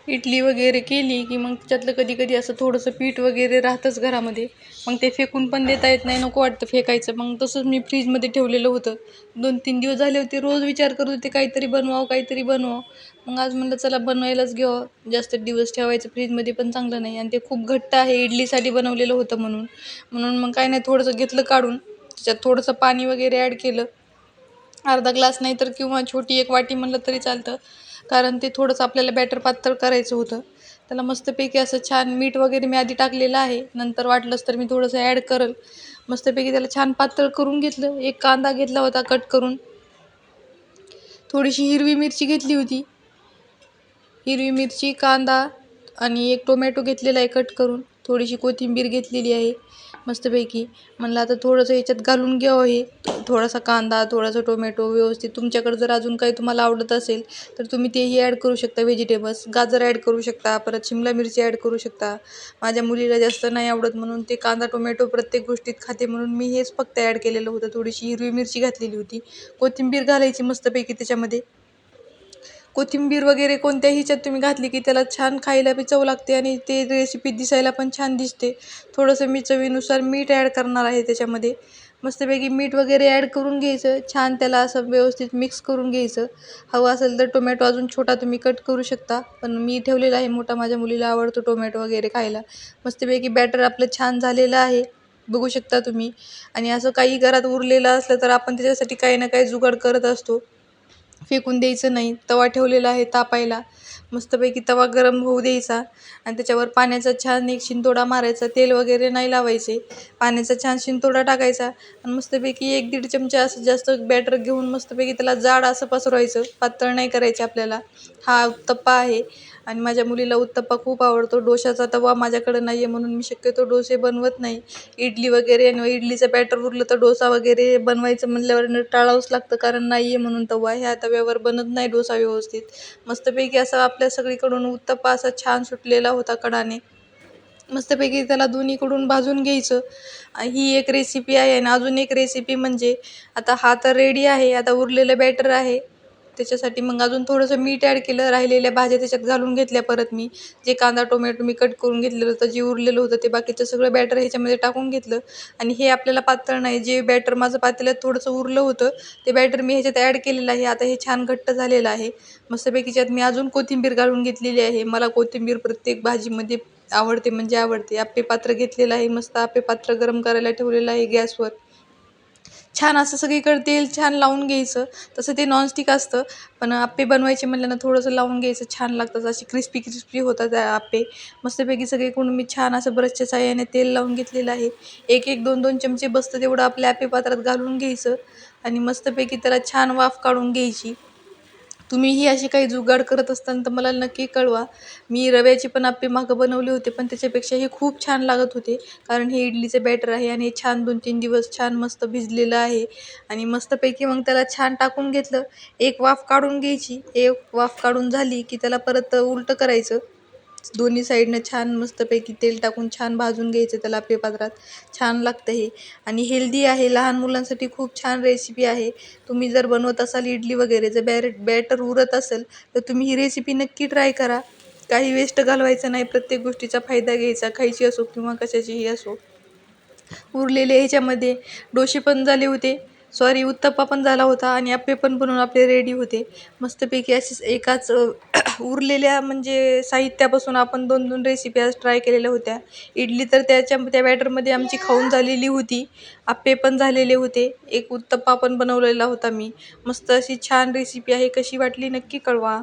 इडली वगैरे केली की मग त्याच्यातलं कधी कधी असं थोडंसं पीठ वगैरे राहतंच घरामध्ये. मग ते फेकून पण देता येत नाही, नको वाटतं फेकायचं. मग तसंच मी फ्रीजमध्ये ठेवलेलं होतं. 2-3 दिवस झाले होते. रोज विचार करत होते काहीतरी बनवावं, काहीतरी बनवावं. मग आज म्हणलं चला बनवायलाच घ्यावं. जास्त दिवस ठेवायचं फ्रीजमध्ये पण चांगलं नाही आणि ते खूप घट्ट आहे. इडलीसाठी बनवलेलं होतं म्हणून. म्हणून मग काय नाही, थोडंसं घेतलं काढून. त्याच्यात थोडंसं पाणी वगैरे ॲड केलं. अर्धा ग्लास नाही तर किंवा छोटी एक वाटी म्हणलं तरी चालतं. कारण ते थोडंसं आपल्याला बॅटर पातळ करायचं होतं. त्याला मस्तपैकी असं छान मीठ वगैरे मी आधी टाकलेलं आहे. नंतर वाटलंच तर मी थोडंसं ॲड करेल. मस्तपैकी त्याला छान पातळ करून घेतलं. एक कांदा घेतला होता कट करून. थोडीशी हिरवी मिरची घेतली होती. हिरवी मिरची, कांदा आणि एक टोमॅटो घेतलेला आहे कट करून. थोडीशी कोथिंबीर घेतलेली आहे मस्तपैकी. म्हणलं आता थोडंसं ह्याच्यात घालून घ्यावं हे. थोडासा कांदा, थोडासा टोमॅटो व्यवस्थित. तुमच्याकडे जर अजून काही तुम्हाला आवडत असेल तर तुम्ही तेही ॲड करू शकता व्हेजिटेबल्स. गाजर ॲड करू शकता, परत शिमला मिरची ॲड करू शकता. माझ्या मुलीला जास्त नाही आवडत म्हणून ते कांदा, टोमॅटो प्रत्येक गोष्टीत खाते म्हणून मी हेच फक्त ॲड केलेलं होतं. थोडीशी हिरवी मिरची घातलेली होती. कोथिंबीर घालायची मस्तपैकी त्याच्यामध्ये. कोथिंबीर वगैरे कोणत्याही ह्याच्यात तुम्ही घातली की त्याला छान खायला बी चव लागते आणि ते रेसिपी दिसायला पण छान दिसते. थोडंसं मी चवीनुसार मीठ ॲड करणार आहे त्याच्यामध्ये. मस्तपैकी मीठ वगैरे ॲड करून घ्यायचं. छान त्याला असं व्यवस्थित मिक्स करून घ्यायचं. हवं असेल तर टोमॅटो अजून छोटा तुम्ही कट करू शकता. पण मी ठेवलेला आहे मोठा, माझ्या मुलीला आवडतो टोमॅटो वगैरे खायला. मस्तपैकी बॅटर आपलं छान झालेलं आहे. बघू शकता तुम्ही. आणि असं काही घरात उरलेलं असलं तर आपण त्याच्यासाठी काही ना काही जुगाड करत असतो. फेकून द्यायचं नाही. तवा ठेवलेला आहे तापायला. मस्तपैकी तवा गरम होऊ द्यायचा आणि त्याच्यावर पाण्याचा छान एक शिंतोडा मारायचा. तेल वगैरे नाही लावायचे. पाण्याचा छान शिंतोडा टाकायचा आणि मस्तपैकी 1-1.5 चमचा असं जास्त बॅटर घेऊन मस्तपैकी त्याला जाड असं पसरवायचं. पातळ नाही करायचे आपल्याला. हा उत्तप्पा आहे आणि माझ्या मुलीला उत्तप्पा खूप आवडतो. डोशाचा तवा माझ्याकडे नाही आहे म्हणून मी शक्यतो डोसे बनवत नाही. इडली वगैरे आणि इडलीचं बॅटर उरलं तर डोसा वगैरे बनवायचं म्हणल्यावर टाळावंच लागतं, कारण नाही आहे म्हणून तवा. ह्या तव्यावर बनत नाही डोसा व्यवस्थित. मस्तपैकी असं आपल्या सगळीकडून उत्तप्पा असा छान सुटलेला होता कडाने. मस्तपैकी त्याला दोन्हीकडून भाजून घ्यायचं. ही एक रेसिपी आहे आणि अजून एक रेसिपी म्हणजे आता हा तर रेडी आहे. आता उरलेलं बॅटर आहे. त्याच्यासाठी मग अजून थोडंसं मीठ ॲड केलं. राहिलेल्या भाज्या त्याच्यात घालून घेतल्या परत मी. जे कांदा, टोमॅटो मी कट करून घेतलेलं होतं, जे उरलेलं होतं ते बाकीचं सगळं बॅटर ह्याच्यामध्ये टाकून घेतलं. आणि हे आपल्याला पातळ नाही, जे बॅटर माझं पातेल्यात थोडंसं उरलं होतं ते बॅटर मी ह्याच्यात ॲड केलेलं आहे. आता हे छान घट्ट झालेलं आहे. मस्तपैकी त्यात मी अजून कोथिंबीर घालून घेतलेली आहे. मला कोथिंबीर प्रत्येक भाजीमध्ये आवडते म्हणजे आवडते. आप्पे पात्र घेतलेलं आहे. मस्त आप्पे पात्र गरम करायला ठेवलेलं आहे गॅसवर. छान असं सगळीकडे तेल छान लावून घ्यायचं. तसं ते नॉनस्टिक असतं, पण आप्पे बनवायचे म्हटल्यानं थोडंसं लावून घ्यायचं. छान लागतात असे क्रिस्पी क्रिस्पी होतात आप्पे. मस्तपैकी सगळीकडून मी छान असं ब्रशच्या साहाय्याने तेल लावून घेतलेलं आहे. 1-1, 2-2 चमचे बसतं तेवढं आपल्या आप्पे पात्रात घालून घ्यायचं आणि मस्तपैकी त्याला छान वाफ काढून घ्यायची. तुम्हीही अशी काही जुगाड करत असताल तर मला नक्की कळवा. मी रव्याचे पण आप्पे मागं बनवले होते, पण त्याच्यापेक्षा हे खूप छान लागत होते. कारण हे इडलीचं बॅटर आहे आणि हे छान 2-3 दिवस छान मस्त भिजलेलं आहे. आणि मस्तपैकी मग त्याला छान टाकून घेतलं. एक वाफ काढून घ्यायची. एक वाफ काढून झाली की त्याला परत उलटं करायचं. दोन्ही साईडनं छान मस्तपैकी तेल टाकून छान भाजून घ्यायचं त्याला आप्पे पात्रात. छान लागतं हे आणि हेल्दी आहे. लहान मुलांसाठी खूप छान रेसिपी आहे. तुम्ही जर बनवत असाल इडली वगैरे, जर बॅटर उरत असेल तर तुम्ही ही रेसिपी नक्की ट्राय करा. काही वेस्ट घालवायचं नाही. प्रत्येक गोष्टीचा फायदा घ्यायचा. खायची असो किंवा कशाचीही असो. उरलेले ह्याच्यामध्ये डोसे पण झाले होते. सॉरी, उत्तप्पा पण झाला होता आणि आप्पे पण बनवून आपले रेडी होते. मस्तपैकी अशीच एकाच उरलेल्या म्हणजे साहित्यापासून आपण 2-2 रेसिपी आज ट्राय केलेल्या होत्या. इडली तर त्या बॅटरमध्ये आमची खाऊन झालेली होती. आप्पे पण झालेले होते. एक उत्तप्पा पण बनवलेला होता मी. मस्त अशी छान रेसिपी आहे. कशी वाटली नक्की कळवा.